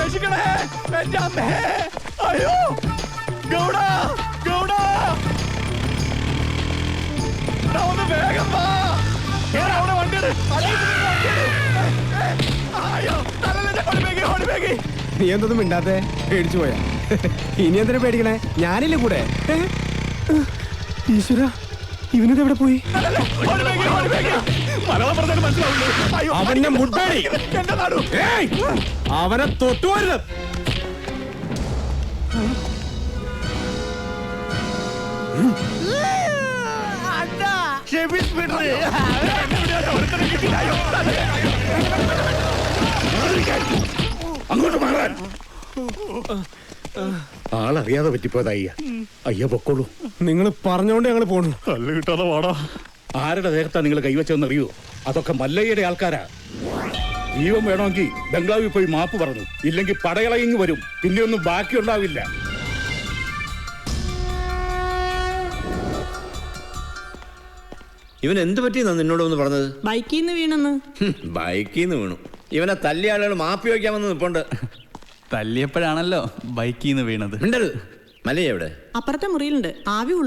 രക്ഷിക്കണേ എന്റെ അമ്മേ. അയ്യോ ഗൗഡ ഗൗഡ ഒന്ന് വേഗം വാ. അവിടെ വണ്ടിയുടെ അയ്യോ ഓടിപ്പേകി. നീ എന്തൊന്നും മിണ്ടാത്തെ? പേടിച്ചു പോയാ? ഇനി എന്തിനാ പേടിക്കണേ? ഞാനില്ലേ കൂടെ. ഈശ്വര, ഇവനിത് എവിടെ പോയി? അവന്റെ മുട്ടാടി അവനെ തൊട്ടുപോരുത്. അങ്ങോട്ട് മാറാൻ. ആളറിയാതെ പറ്റിപ്പോയത് അയ്യ പൊക്കോളൂ. നിങ്ങൾ പറഞ്ഞോണ്ട് ഞങ്ങൾ പോണു. കല്ല് കിട്ടാതെ വാടാ. ആരുടെ ദേഹത്താ നിങ്ങൾ കൈവച്ചതെന്ന് അറിയോ? അതൊക്കെ മല്ലയ്യയുടെ ആൾക്കാരാ. ജീവൻ വേണമെങ്കിൽ ബംഗ്ലാവിൽ പോയി മാപ്പ് പറഞ്ഞു, ഇല്ലെങ്കിൽ പടയളയിങ് വരും. പിന്നെ ഒന്നും ബാക്കിയുണ്ടാവില്ല. ഇവൻ എന്ത് പറ്റിയെന്നാ നിന്നോടൊന്ന് പറഞ്ഞത്? ബൈക്കിൽ നിന്ന് വീണെന്ന്. ബൈക്കിൽ നിന്ന് വീണു. ഇവനെ തല്ലിയ ആളുകൾ മാപ്പി വയ്ക്കാമെന്ന് നിൽപ്പുണ്ട്. തല്ലിയപ്പോഴാണല്ലോ ബൈക്കിൽ നിന്ന് വീണത്. മിണ്ടരുത്. മലയെ എവിടെ? അപ്പുറത്തെ മുറിയിലുണ്ട്. ആവി